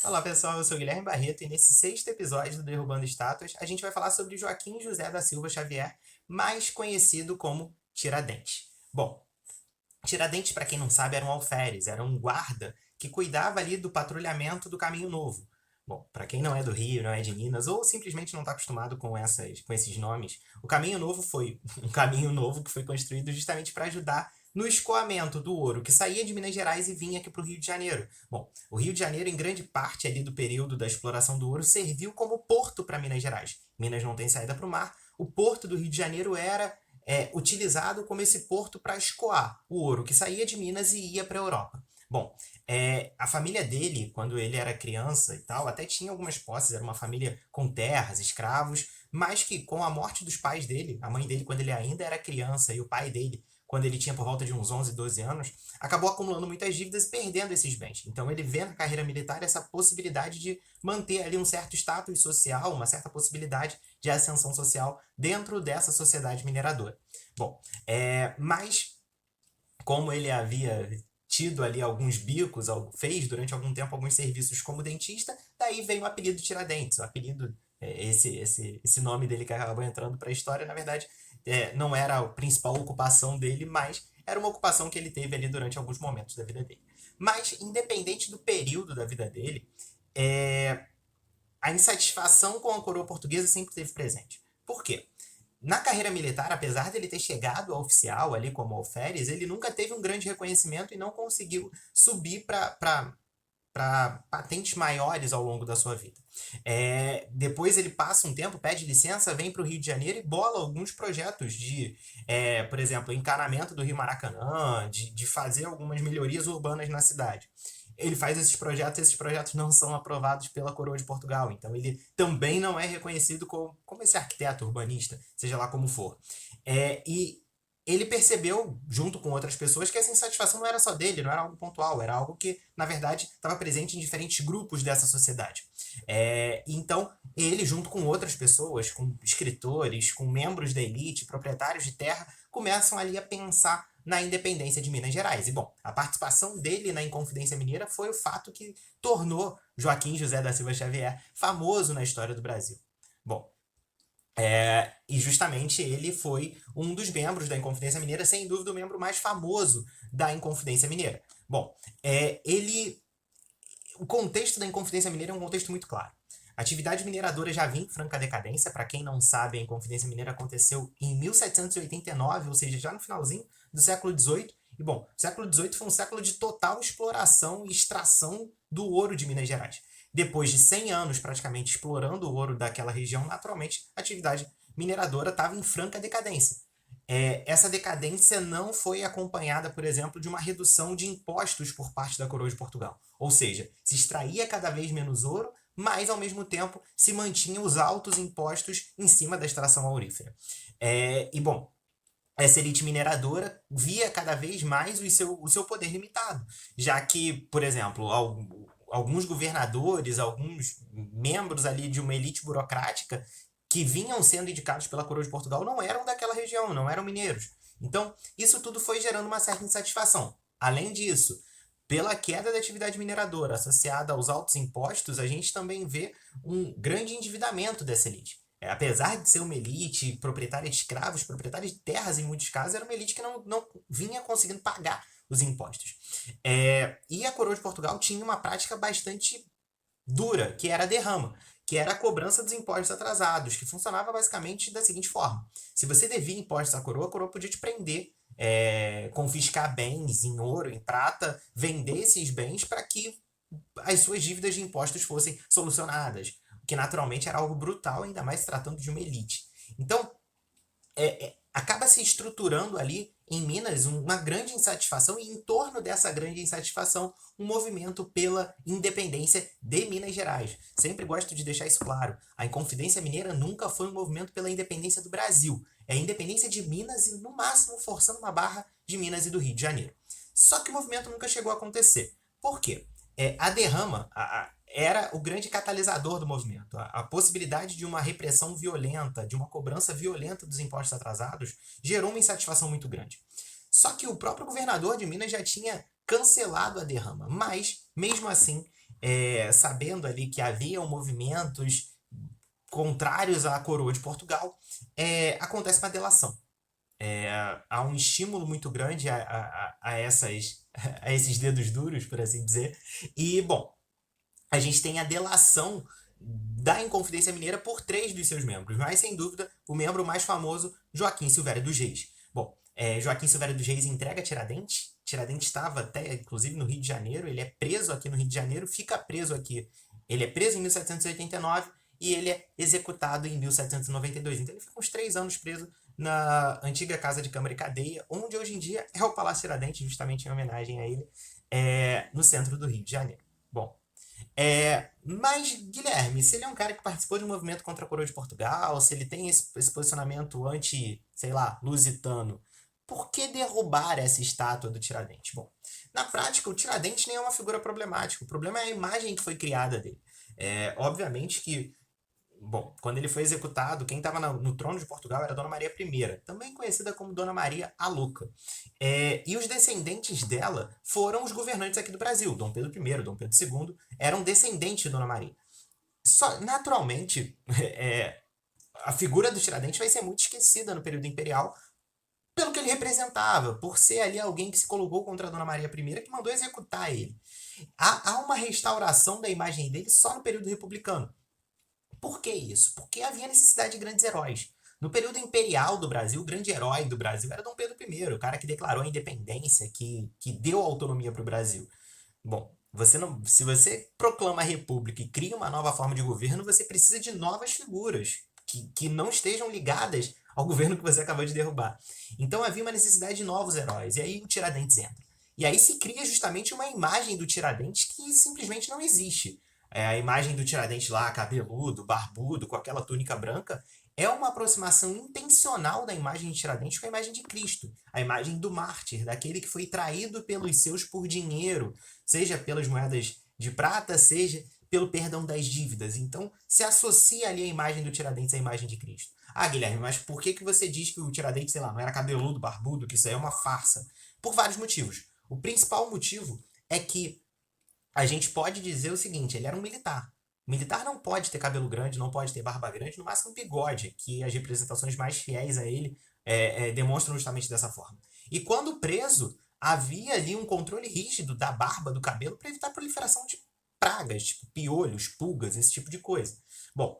Olá pessoal, eu sou o Guilherme Barreto e nesse sexto episódio do Derrubando Estátuas a gente vai falar sobre Joaquim José da Silva Xavier, mais conhecido como Tiradentes. Bom, Tiradentes, para quem não sabe, era um alferes, era um guarda que cuidava ali do patrulhamento do Caminho Novo. Bom, para quem não é do Rio, não é de Minas, ou simplesmente não está acostumado com esses nomes, o Caminho Novo foi um caminho novo que foi construído justamente para ajudar no escoamento do ouro que saía de Minas Gerais e vinha aqui para o Rio de Janeiro. Bom, o Rio de Janeiro, em grande parte ali do período da exploração do ouro, serviu como porto para Minas Gerais. Minas não tem saída para o mar, o porto do Rio de Janeiro era utilizado como esse porto para escoar o ouro que saía de Minas e ia para a Europa. Bom, a família dele, quando ele era criança e tal, até tinha algumas posses, era uma família com terras, escravos, mas que com a morte dos pais dele, a mãe dele quando ele ainda era criança e o pai dele quando ele tinha por volta de uns 11, 12 anos, acabou acumulando muitas dívidas e perdendo esses bens. Então ele vê na carreira militar essa possibilidade de manter ali um certo status social, uma certa possibilidade de ascensão social dentro dessa sociedade mineradora. Bom, mas como ele havia tido ali alguns bicos, fez durante algum tempo alguns serviços como dentista, daí vem o apelido Tiradentes. O apelido, esse nome dele que acabou entrando para a história, na verdade, não era a principal ocupação dele, mas era uma ocupação que ele teve ali durante alguns momentos da vida dele. Mas, independente do período da vida dele, a insatisfação com a coroa portuguesa sempre esteve presente. Por quê? Na carreira militar, apesar dele ter chegado a oficial ali como alferes, ele nunca teve um grande reconhecimento e não conseguiu subir para patentes maiores ao longo da sua vida. Depois ele passa um tempo, pede licença, vem para o Rio de Janeiro e bola alguns projetos de, por exemplo, encanamento do Rio Maracanã, de fazer algumas melhorias urbanas na cidade. Ele faz esses projetos não são aprovados pela Coroa de Portugal, então ele também não é reconhecido como esse arquiteto urbanista, seja lá como for. E ele percebeu, junto com outras pessoas, que essa insatisfação não era só dele, não era algo pontual, era algo que, na verdade, estava presente em diferentes grupos dessa sociedade. Então, ele, junto com outras pessoas, com escritores, com membros da elite, proprietários de terra, começam ali a pensar na independência de Minas Gerais. E, bom, a participação dele na Inconfidência Mineira foi o fato que tornou Joaquim José da Silva Xavier famoso na história do Brasil. Bom, e justamente ele foi um dos membros da Inconfidência Mineira, sem dúvida o membro mais famoso da Inconfidência Mineira. Bom, o contexto da Inconfidência Mineira é um contexto muito claro. A atividade mineradora já vinha em franca decadência. Para quem não sabe, a Inconfidência Mineira aconteceu em 1789, ou seja, já no finalzinho do século XVIII. E, bom, o século XVIII foi um século de total exploração e extração do ouro de Minas Gerais. Depois de 100 anos praticamente explorando o ouro daquela região, naturalmente a atividade mineradora estava em franca decadência. Essa decadência não foi acompanhada, por exemplo, de uma redução de impostos por parte da Coroa de Portugal. Ou seja, se extraía cada vez menos ouro, mas ao mesmo tempo se mantinham os altos impostos em cima da extração aurífera. E bom, essa elite mineradora via cada vez mais o seu poder limitado, já que, por exemplo, alguns governadores, alguns membros ali de uma elite burocrática que vinham sendo indicados pela Coroa de Portugal não eram daquela região, não eram mineiros. Então, isso tudo foi gerando uma certa insatisfação. Além disso, pela queda da atividade mineradora associada aos altos impostos, a gente também vê um grande endividamento dessa elite. Apesar de ser uma elite proprietária de escravos, proprietária de terras em muitos casos, era uma elite que não vinha conseguindo pagar os impostos. E a Coroa de Portugal tinha uma prática bastante dura, que era a derrama, que era a cobrança dos impostos atrasados, que funcionava basicamente da seguinte forma: se você devia impostos à coroa, a coroa podia te prender, confiscar bens em ouro, em prata, vender esses bens para que as suas dívidas de impostos fossem solucionadas, o que naturalmente era algo brutal, ainda mais se tratando de uma elite. Então, acaba se estruturando ali em Minas uma grande insatisfação e em torno dessa grande insatisfação um movimento pela independência de Minas Gerais. Sempre gosto de deixar isso claro. A Inconfidência Mineira nunca foi um movimento pela independência do Brasil. É a independência de Minas e, no máximo, forçando uma barra de Minas e do Rio de Janeiro. Só que o movimento nunca chegou a acontecer. Por quê? A derrama era o grande catalisador do movimento. A possibilidade de uma repressão violenta, de uma cobrança violenta dos impostos atrasados, gerou uma insatisfação muito grande. Só que o próprio governador de Minas já tinha cancelado a derrama, mas, mesmo assim, sabendo ali que haviam movimentos contrários à coroa de Portugal, acontece uma delação. Há um estímulo muito grande a esses dedos duros, por assim dizer. E, bom, a gente tem a delação da Inconfidência Mineira por 3 dos seus membros, mas sem dúvida o membro mais famoso, Joaquim Silvério dos Reis. Bom, Joaquim Silvério dos Reis entrega Tiradentes. Tiradentes estava até, inclusive, no Rio de Janeiro. Ele é preso aqui no Rio de Janeiro, fica preso aqui. Ele é preso em 1789 e ele é executado em 1792. Então ele fica uns 3 anos preso na antiga Casa de Câmara e Cadeia, onde hoje em dia é o Palácio Tiradentes, justamente em homenagem a ele, no centro do Rio de Janeiro. Bom, mas, Guilherme, se ele é um cara que participou de um movimento contra a coroa de Portugal, se ele tem esse posicionamento anti, sei lá, lusitano, por que derrubar essa estátua do Tiradentes? Bom, na prática, o Tiradentes nem é uma figura problemática. O problema é a imagem que foi criada dele. Obviamente que, bom, quando ele foi executado, quem estava no trono de Portugal era Dona Maria I, também conhecida como Dona Maria a Louca. E os descendentes dela foram os governantes aqui do Brasil. Dom Pedro I, Dom Pedro II eram descendentes de Dona Maria. Só, naturalmente, a figura do Tiradentes vai ser muito esquecida no período imperial pelo que ele representava, por ser ali alguém que se colocou contra a Dona Maria I, que mandou executar ele. Há uma restauração da imagem dele só no período republicano. Por que isso? Porque havia necessidade de grandes heróis. No período imperial do Brasil, o grande herói do Brasil era Dom Pedro I, o cara que declarou a independência, que deu autonomia para o Brasil. Bom, se você proclama a república e cria uma nova forma de governo, você precisa de novas figuras que não estejam ligadas ao governo que você acabou de derrubar. Então havia uma necessidade de novos heróis, e aí o Tiradentes entra. E aí se cria justamente uma imagem do Tiradentes que simplesmente não existe. A imagem do Tiradentes lá, cabeludo, barbudo, com aquela túnica branca, é uma aproximação intencional da imagem de Tiradentes com a imagem de Cristo, a imagem do mártir, daquele que foi traído pelos seus por dinheiro, seja pelas moedas de prata, seja pelo perdão das dívidas. Então, se associa ali a imagem do Tiradentes à imagem de Cristo. Ah, Guilherme, mas por que você diz que o Tiradentes, sei lá, não era cabeludo, barbudo, que isso aí é uma farsa? Por vários motivos. O principal motivo é que a gente pode dizer o seguinte, ele era um militar. O militar não pode ter cabelo grande, não pode ter barba grande, no máximo bigode, que as representações mais fiéis a ele demonstram justamente dessa forma. E quando preso, havia ali um controle rígido da barba, do cabelo, para evitar a proliferação de pragas, tipo piolhos, pulgas, esse tipo de coisa. Bom,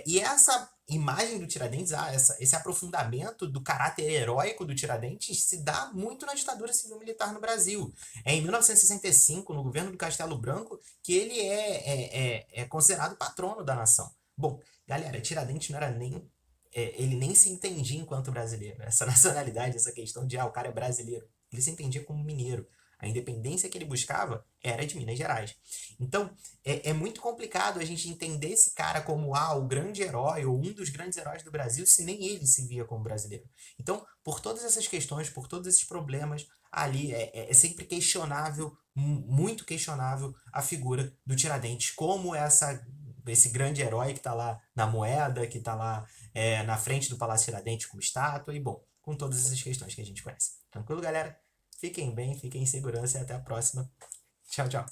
e essa imagem do Tiradentes, esse aprofundamento do caráter heróico do Tiradentes se dá muito na ditadura civil-militar no Brasil. É em 1965, no governo do Castelo Branco, que ele é considerado patrono da nação. Bom, galera, Tiradentes não era nem... ele nem se entendia enquanto brasileiro. Essa nacionalidade, essa questão de, o cara é brasileiro. Ele se entendia como mineiro. A independência que ele buscava era de Minas Gerais. Então, é muito complicado a gente entender esse cara como o grande herói ou um dos grandes heróis do Brasil, se nem ele se via como brasileiro. Então, por todas essas questões, por todos esses problemas, ali é sempre questionável, muito questionável, a figura do Tiradentes como esse grande herói que está lá na moeda, que está lá na frente do Palácio Tiradentes como estátua, e bom, com todas essas questões que a gente conhece. Tranquilo, galera? Fiquem bem, fiquem em segurança e até a próxima. Tchau, tchau.